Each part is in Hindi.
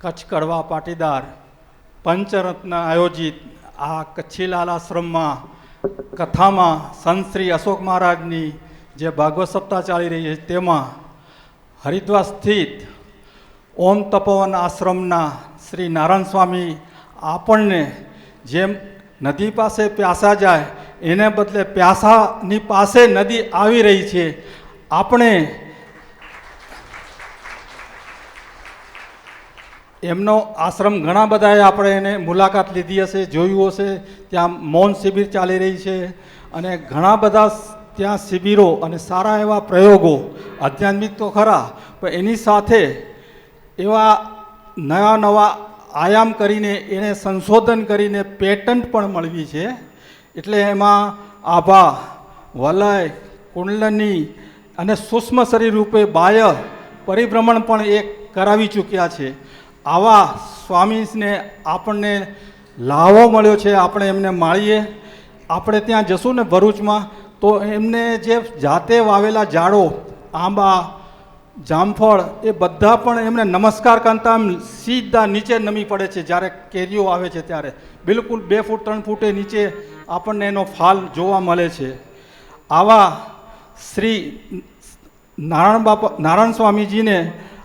કચ્છ કડવા પાટીદાર પંચરત્ન આયોજિત આ કચ્છી લાલ આશ્રમમાં કથામાં સંત શ્રી અશોક મહારાજની જે ભાગવત સપ્તાહ ચાલી રહી છે તેમાં હરિદ્વાર સ્થિત ઓમ તપોવન આશ્રમના શ્રી નારાયણ સ્વામી આપણને જેમ નદી પાસે પ્યાસા જાય એને બદલે પ્યાસાની પાસે નદી આવી રહી છે. આપણે એમનો આશ્રમ ઘણા બધાએ આપણે એને મુલાકાત લીધી હશે, જોયું હશે. ત્યાં મૌન શિબિર ચાલી રહી છે અને ઘણા બધા ત્યાં શિબિરો અને સારા એવા પ્રયોગો, આધ્યાત્મિક તો ખરા પણ એની સાથે એવા નવા નવા આયામ કરીને એને સંશોધન કરીને પેટન્ટ પણ મળવી છે. એટલે એમાં આભા, વલય, કુંડલની અને સૂક્ષ્મ શરીર રૂપે બાહ્ય પરિભ્રમણ પણ એક કરાવી ચૂક્યા છે. આવા સ્વામીને આપણને લાવો મળ્યો છે. આપણે એમને માળીએ. આપણે ત્યાં જશું ને ભરૂચમાં તો એમને જે જાતે વાવેલા ઝાડો, આંબા, જામફળ એ બધા પણ એમને નમસ્કાર કરતા સીધા નીચે નમી પડે છે. જ્યારે કેરીઓ આવે છે ત્યારે બિલકુલ 2 ફૂટ 3 ફૂટે નીચે આપણને એનો ફાલ જોવા મળે છે. આવા શ્રી નારાયણ સ્વામીજીને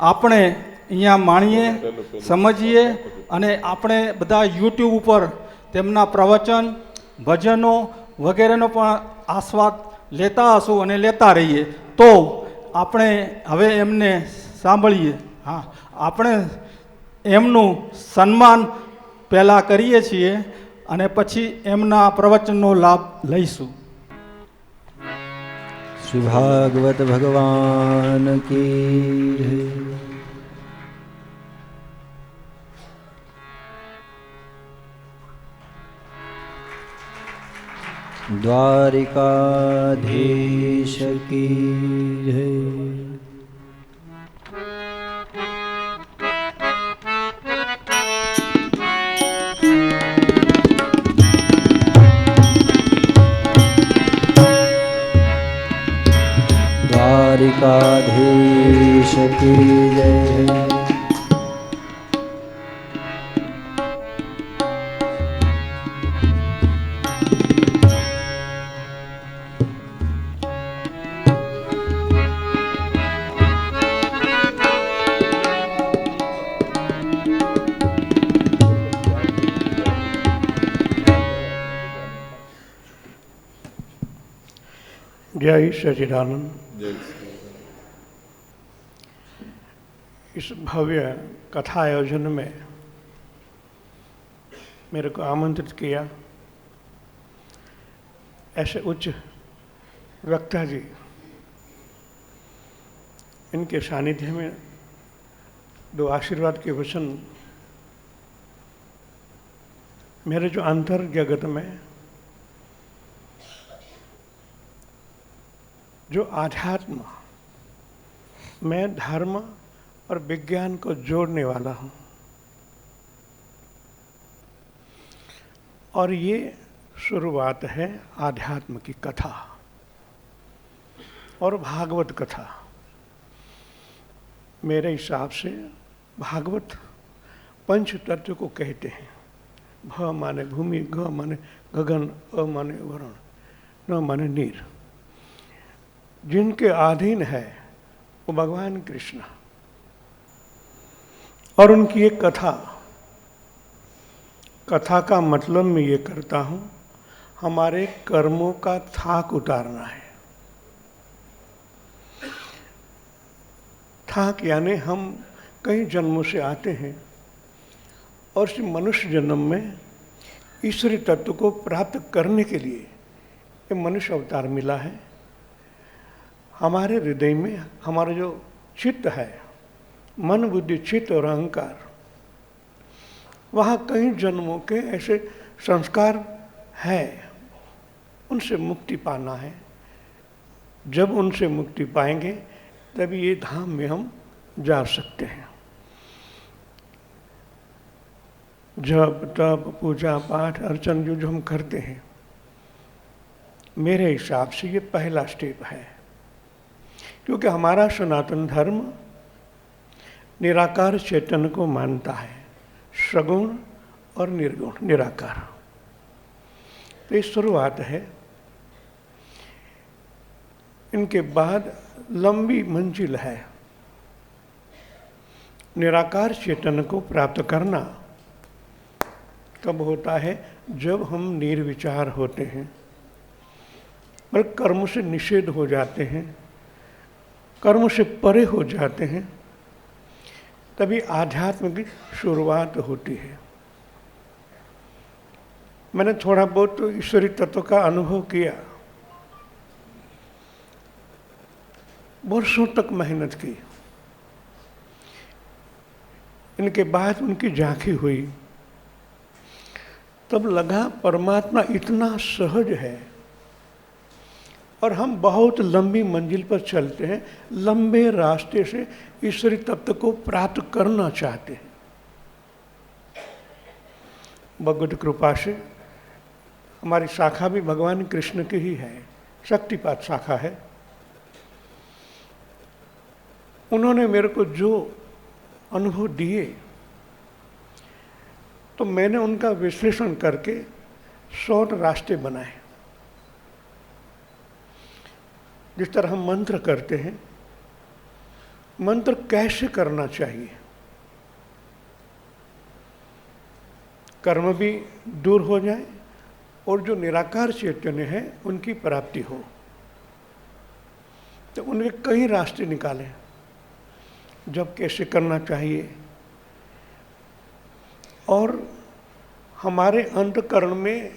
આપણે અહીંયા માણીએ, સમજીએ અને આપણે બધા યુટ્યુબ ઉપર તેમના પ્રવચન, ભજનો વગેરેનો પણ આસ્વાદ લેતા હશું અને લેતા રહીએ. તો આપણે હવે એમને સાંભળીએ. હા, આપણે એમનું સન્માન પહેલાં કરીએ છીએ અને પછી એમના પ્રવચનનો લાભ લઈશું. શ્રી ભાગવત ભગવાન કી દ્વારિકાધીશ કી જય. દ્વારિકાધીશ કી જય. जय सच्चिदानंद। इस भव्य कथा आयोजन में मेरे को आमंत्रित किया ऐसे उच्च वक्ता जी, इनके सानिध्य में 2 आशीर्वाद के वचन मेरे जो अंतर जगत में जो आध्यात्म में धर्म और विज्ञान को जोड़ने वाला हूँ, और ये शुरुआत है आध्यात्म की कथा और भागवत कथा। मेरे हिसाब से भागवत पंच तत्व को कहते हैं। भ माने भूमि, ग माने गगन, अ माने वरुण, न माने नीर। जिनके अधीन है वो भगवान कृष्ण, और उनकी एक कथा का मतलब मैं ये करता हूँ, हमारे कर्मों का थाक उतारना है। थाक यानी हम कई जन्मों से आते हैं और इस मनुष्य जन्म में ईश्वरीय तत्व को प्राप्त करने के लिए ये मनुष्य अवतार मिला है। हमारे हृदय में हमारा जो चित्त है, मन, बुद्धि, चित्त और अहंकार, वहाँ कई जन्मों के ऐसे संस्कार हैं, उनसे मुक्ति पाना है। जब उनसे मुक्ति पाएंगे तभी ये धाम में हम जा सकते हैं। जप, तप, पूजा पाठ, अर्चन जो हम करते हैं, मेरे हिसाब से ये पहला स्टेप है। क्योंकि हमारा सनातन धर्म निराकार चैतन्य को मानता है, सगुण और निर्गुण, निराकार। तो ये शुरुआत है। इनके बाद लंबी मंजिल है। निराकार चैतन्य को प्राप्त करना कब होता है? जब हम निर्विचार होते हैं, मतलब कर्म से निषेध हो जाते हैं, कर्म से परे हो जाते हैं, तभी आध्यात्म की शुरुआत होती है। मैंने थोड़ा बहुत तो ईश्वरीय तत्व का अनुभव किया, वर्षों तक मेहनत की। इनके बाद उनकी झांकी हुई, तब लगा परमात्मा इतना सहज है और हम बहुत लंबी मंजिल पर चलते हैं, लंबे रास्ते से ईश्वरीय तत्व को प्राप्त करना चाहते हैं। भगवत कृपा से हमारी शाखा भी भगवान कृष्ण की ही है, शक्तिपात शाखा है। उन्होंने मेरे को जो अनुभव दिए, तो मैंने उनका विश्लेषण करके शॉर्ट रास्ते बनाए। जिस तरह हम मंत्र करते हैं, मंत्र कैसे करना चाहिए, कर्म भी दूर हो जाए और जो निराकार चैतन्य है उनकी प्राप्ति हो। तो उनके कई रास्ते निकाले, जब कैसे करना चाहिए। और हमारे अंतकरण में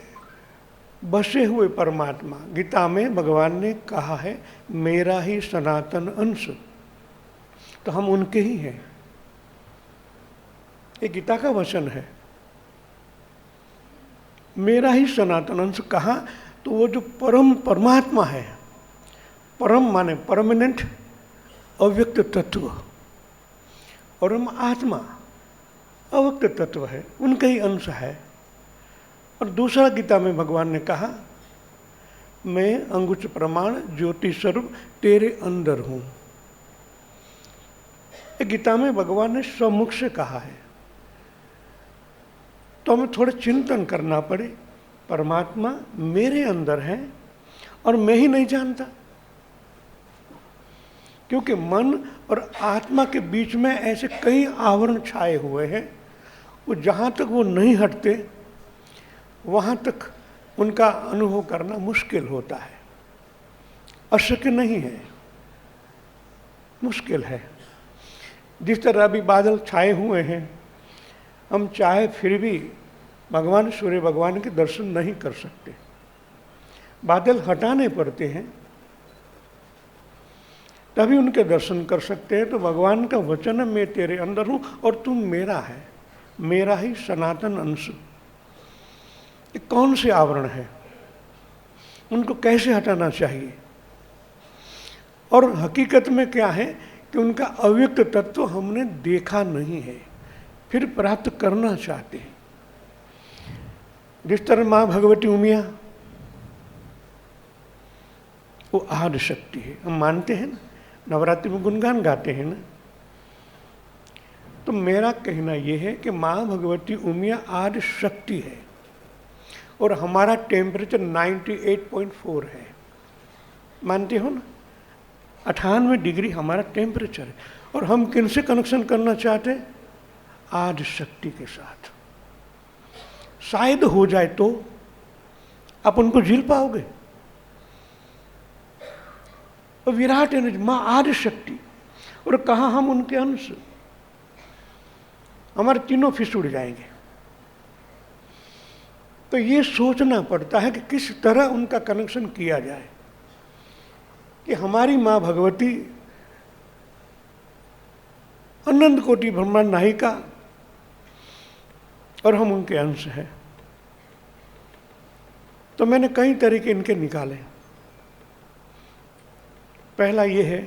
बसे हुए परमात्मा, गीता में भगवान ने कहा है, मेरा ही सनातन अंश, तो हम उनके ही हैं। ये गीता का वचन है, मेरा ही सनातन अंश। कहा? तो वो जो परम परमात्मा है, परम माने परमानेंट अव्यक्त तत्व, और हम आत्मा अव्यक्त तत्व है, उनका ही अंश है। और दूसरा गीता में भगवान ने कहा, मैं अंगुच प्रमाण ज्योति स्वरूप तेरे अंदर हूं। गीता में भगवान ने सम्मुख से कहा है। तो हमें थोड़ा चिंतन करना पड़े, परमात्मा मेरे अंदर है और मैं ही नहीं जानता, क्योंकि मन और आत्मा के बीच में ऐसे कई आवरण छाए हुए हैं, वो जहाँ तक वो नहीं हटते वहाँ तक उनका अनुभव करना मुश्किल होता है। अशक्य नहीं है, मुश्किल है। जिस तरह अभी बादल छाए हुए हैं, हम चाहे फिर भी भगवान सूर्य भगवान के दर्शन नहीं कर सकते, बादल हटाने पड़ते हैं, तभी उनके दर्शन कर सकते हैं। तो भगवान का वचन है, मैं तेरे अंदर हूँ और तुम मेरा है, मेरा ही सनातन अंश। ये कौन से आवरण है, उनको कैसे हटाना चाहिए? और हकीकत में क्या है कि उनका अव्यक्त तत्व हमने देखा नहीं है, फिर प्राप्त करना चाहते हैं। जिस तरह माँ भगवती उमिया, वो आदि शक्ति है, हम मानते हैं ना, नवरात्रि में गुणगान गाते हैं ना। तो मेरा कहना यह है कि माँ भगवती उमिया आदि शक्ति है और हमारा टेम्परेचर 98.4 है, मानते हो ना? 98 डिग्री हमारा टेम्परेचर है। और हम किनसे कनेक्शन करना चाहते हैं? आदि शक्ति के साथ। शायद हो जाए तो आप उनको झील पाओगे। और विराट एनर्जी, माँ आदि शक्ति, और कहा हम उनके अंश, हमारे तीनों फिस उड़ जाएंगे। तो ये सोचना पड़ता है कि किस तरह उनका कनेक्शन किया जाए कि हमारी माँ भगवती अनंत कोटि ब्रह्मांड नायिका और हम उनके अंश हैं। तो मैंने कई तरीके इनके निकाले। पहला ये है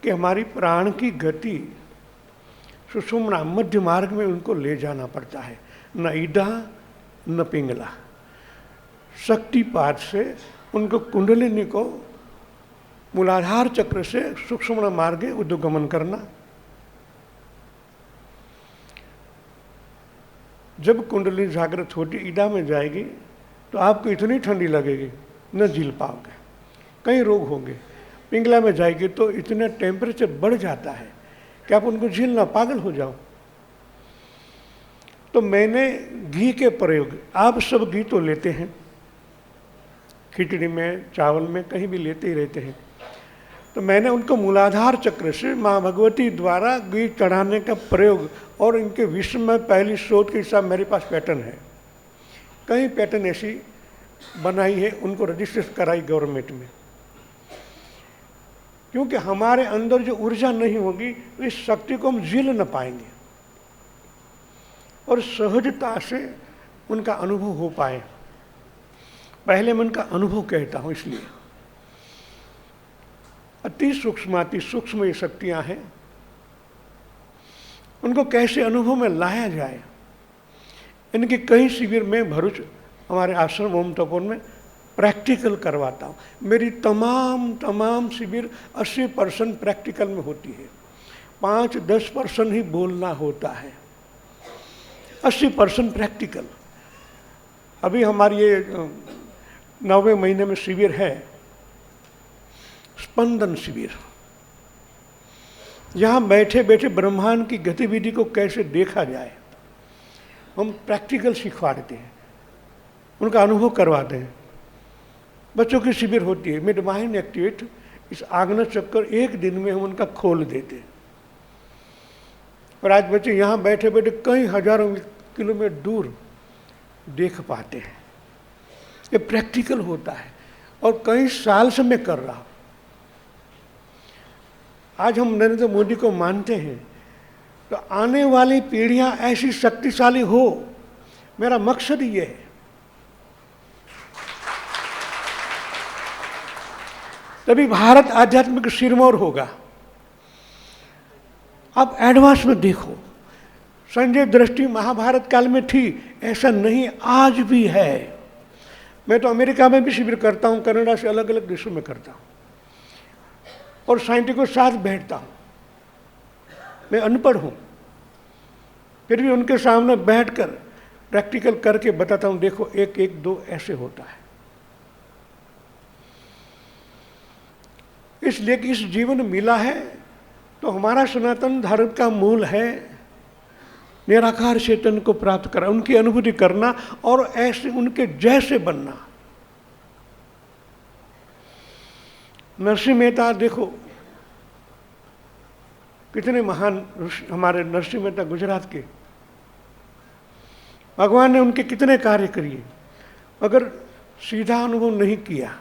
कि हमारी प्राण की गति सुषुम्ना मध्य मार्ग में उनको ले जाना पड़ता है, न ईदा न पिंगला। शक्तिपात से उनको कुंडलिनी को मूलाधार चक्र से सुषुम्ना मार्ग उद्गमन करना, जब कुंडली जागृत होती ईडा में जाएगी तो आपको इतनी ठंडी लगेगी न झील पाओगे, कई रोग होंगे। पिंगला में जाएगी तो इतना टेम्परेचर बढ़ जाता है कि आप उनको झीलना पागल हो जाओ। तो मैंने घी के प्रयोग, आप सब घी तो लेते हैं, खिचड़ी में, चावल में, कहीं भी लेते ही रहते हैं। तो मैंने उनको मूलाधार चक्र से माँ भगवती द्वारा घी चढ़ाने का प्रयोग और इनके विश्व में पहली शोध के हिसाब मेरे पास पैटर्न है, कई पैटर्न ऐसी बनाई है, उनको रजिस्टर कराई गवर्नमेंट में। क्योंकि हमारे अंदर जो ऊर्जा नहीं होगी तो इस शक्ति को हम झेल न पाएंगे और सहजता से उनका अनुभव हो पाए। पहले मैं उनका अनुभव कहता हूँ, इसलिए अति सूक्ष्म ये शक्तियाँ हैं, उनको कैसे अनुभव में लाया जाए। इनके कई शिविर में भरूच हमारे आश्रम ओम तपोवन में प्रैक्टिकल करवाता हूँ। मेरी तमाम शिविर 80% प्रैक्टिकल में होती है, 5-10% ही बोलना होता है, 80% प्रैक्टिकल। अभी हमारी ये 9वें महीने में शिविर है, स्पंदन शिविर। यहाँ बैठे बैठे ब्रह्मांड की गतिविधि को कैसे देखा जाए, हम प्रैक्टिकल सिखवा देते हैं, उनका अनुभव करवाते हैं। बच्चों की शिविर होती है, मिड माइंड एक्टिवेट, इस आग्नेय चक्कर एक दिन में हम उनका खोल देते हैं। और आज बच्चे यहाँ बैठे बैठे कई हजारों किलोमीटर दूर देख पाते हैं। ये प्रैक्टिकल होता है और कई साल से मैं कर रहा हूँ। आज हम नरेंद्र मोदी को मानते हैं तो आने वाली पीढ़ियां ऐसी शक्तिशाली हो, मेरा मकसद ये है। तभी भारत आध्यात्मिक सिरमौर होगा। अब एडवांस में देखो, संजय दृष्टि महाभारत काल में थी, ऐसा नहीं आज भी है। मैं तो अमेरिका में भी शिविर करता हूँ, कनाडा से अलग अलग देशों में करता हूँ और साइंटिस्टों के साथ बैठता हूँ। मैं अनपढ़ हूँ, फिर भी उनके सामने बैठकर प्रैक्टिकल करके बताता हूँ, देखो 1-1-2 ऐसे होता है। इसलिए कि इस जीवन मिला है तो हमारा सनातन धर्म का मूल है निराकार चेतन को प्राप्त करना, उनकी अनुभूति करना और ऐसे उनके जैसे बनना। नरसिंह मेहता देखो कितने महान हमारे नरसिंह मेहता गुजरात के, भगवान ने उनके कितने कार्य किए, अगर सीधा अनुभव नहीं किया,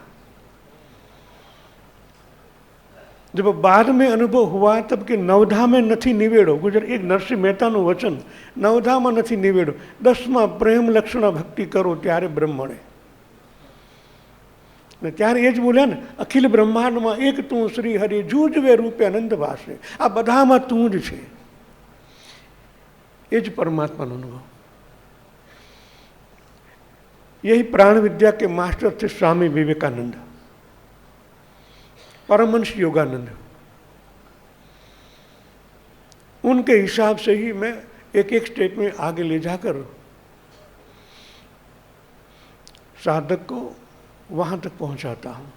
जब बाद में अनुभव हुआ तब के नवधा में નથી નિવેડો, गुजर एक नरसिंह મહેતાનું वचन, નવધામાં નથી નિવેડો, 10માં પ્રેમ લક્ષણ ભક્તિ કરો ત્યારે બ્રહ્મણે। ને ત્યારે એ જ બોલ્યા ને, અખિલ બ્રહ્માંડમાં એક તું શ્રી હરિ જૂજવે રૂપે આનંદ વાસે, આ બધામાં તું જ છે, એ જ પરમાત્માનો અનુભવ। यही प्राण विद्या के मास्टर थे स्वामी विवेकानंद, परमहंस योगानंद। उनके हिसाब से ही मैं एक स्टेप में आगे ले जाकर साधक को वहाँ तक पहुँचाता हूँ।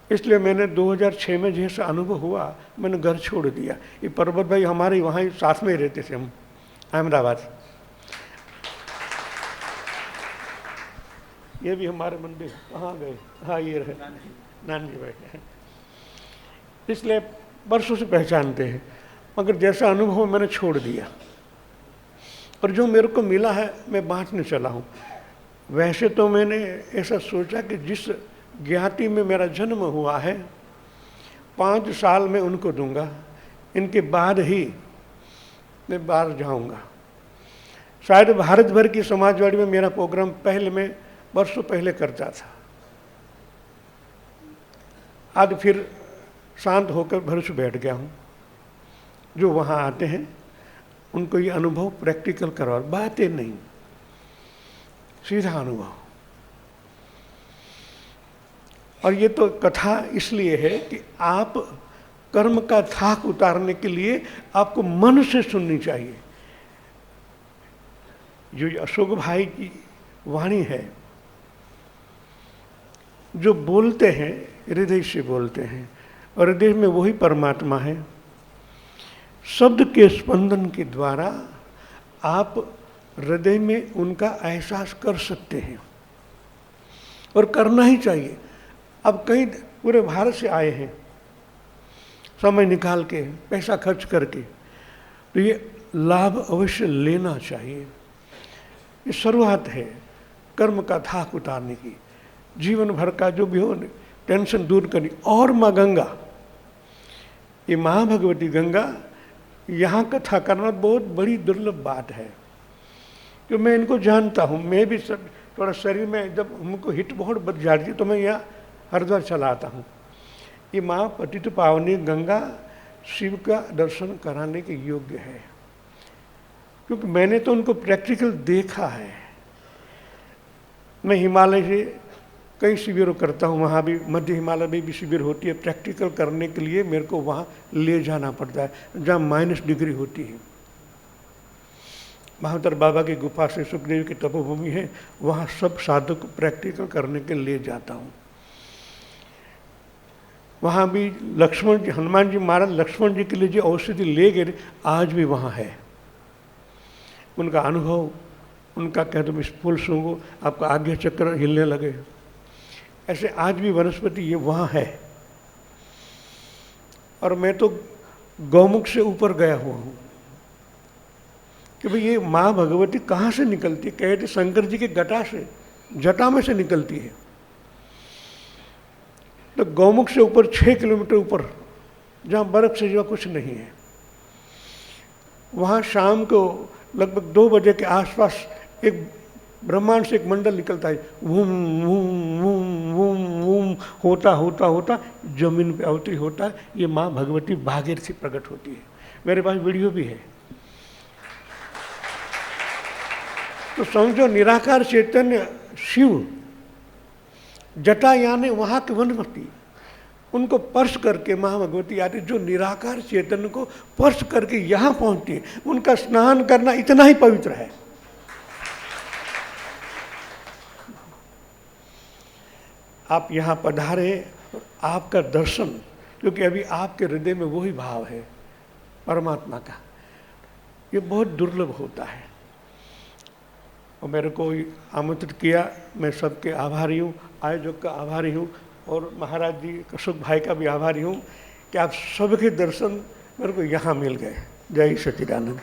इसलिए मैंने 2006 में जैसा अनुभव हुआ, मैंने घर छोड़ दिया। ये पर्वत भाई हमारे वहाँ ही साथ में ही रहते थे, हम अहमदाबाद। ये भी हमारे मंदिर, कहाँ गए? हाँ ये रहे नानी भाई। इसलिए वर्षों से पहचानते हैं, मगर जैसा अनुभव मैंने छोड़ दिया और जो मेरे को मिला है मैं बांटने चला हूँ। वैसे तो मैंने ऐसा सोचा कि जिस ज्ञाति में मेरा जन्म हुआ है 5 साल में उनको दूंगा, इनके बाद ही मैं बाहर जाऊंगा। शायद भारत भर की समाजवाड़ी में मेरा प्रोग्राम पहले में वर्षों पहले करता था, आज फिर शांत होकर भरूच बैठ गया हूँ। जो वहाँ आते हैं उनको ये अनुभव प्रैक्टिकल करवा, बातें नहीं, सीधा अनुभव। और ये तो कथा इसलिए है कि आप कर्म का थाक उतारने के लिए आपको मन से सुननी चाहिए। जो ये अशोक भाई की वाणी है, जो बोलते हैं हृदय से बोलते हैं, और हृदय में वही परमात्मा है। शब्द के स्पंदन के द्वारा आप हृदय में उनका एहसास कर सकते हैं, और करना ही चाहिए। अब कई पूरे भारत से आए हैं, समय निकाल के, पैसा खर्च करके, तो ये लाभ अवश्य लेना चाहिए। ये शुरुआत है कर्म का थाक उतारने की, जीवन भर का जो भी हो टेंशन दूर करनी। और माँ गंगा, ये माँ भगवती गंगा, यहाँ कथा करना बहुत बड़ी दुर्लभ बात है, कि मैं इनको जानता हूँ। मैं भी थोड़ा शरीर में जब हमको हिट बहुत बढ़ जाती है तो मैं यहाँ हरिद्वार चला आता हूँ। ये माँ पतित पावनी गंगा शिव का दर्शन कराने के योग्य है, क्योंकि मैंने तो उनको प्रैक्टिकल देखा है। मैं हिमालय से कई शिविरों करता हूँ, वहाँ भी मध्य हिमालय में भी शिविर होती है। प्रैक्टिकल करने के लिए मेरे को वहाँ ले जाना पड़ता है, जहाँ -डिग्री होती है। महावतर बाबा की गुफा से सुखदेव की तपोभूमि है, वहाँ सब साधक प्रैक्टिकल करने के लिए जाता हूँ। वहाँ भी लक्ष्मण जी, हनुमान जी महाराज लक्ष्मण जी के लिए जो औषधि ले गए, आज भी वहाँ है। उनका अनुभव, उनका कह दो इस फूल सूंघो आपका आज्ञा चक्र हिलने लगे, ऐसे आज भी वनस्पति ये वहाँ है। और मैं तो गौमुख से ऊपर गया हुआ हूँ कि भाई ये माँ भगवती कहाँ से निकलती है। कहते शंकर जी के गटा से, जटा में से निकलती है। तो गौमुख से ऊपर 6 किलोमीटर ऊपर, जहाँ बर्फ से जो कुछ नहीं है, वहाँ शाम को लगभग 2 बजे के आसपास एक ब्रह्मांड से एक मंडल निकलता है, वूम वूम वूम वूम वूम होता होता होता जमीन पे अवतरी होता है। ये माँ भगवती भागीरथी प्रकट होती है। मेरे पास वीडियो भी है। तो समझो निराकार चैतन्य शिव, जटा यानी वहाँ के वनस्पति, उनको स्पर्श करके माँ भगवती आती, जो निराकार चैतन्य को स्पर्श करके यहाँ पहुँचती है। उनका स्नान करना इतना ही पवित्र है। आप यहाँ पधारे और आपका दर्शन, क्योंकि अभी आपके हृदय में वही भाव है परमात्मा का, ये बहुत दुर्लभ होता है। और मेरे को आमंत्रित किया, मैं सबके आभारी हूँ, आयोजक का आभारी हूँ, और महाराज जी अशोक भाई का भी आभारी हूँ कि आप सबके दर्शन मेरे को यहाँ मिल गए। जय सच्चिदानंद।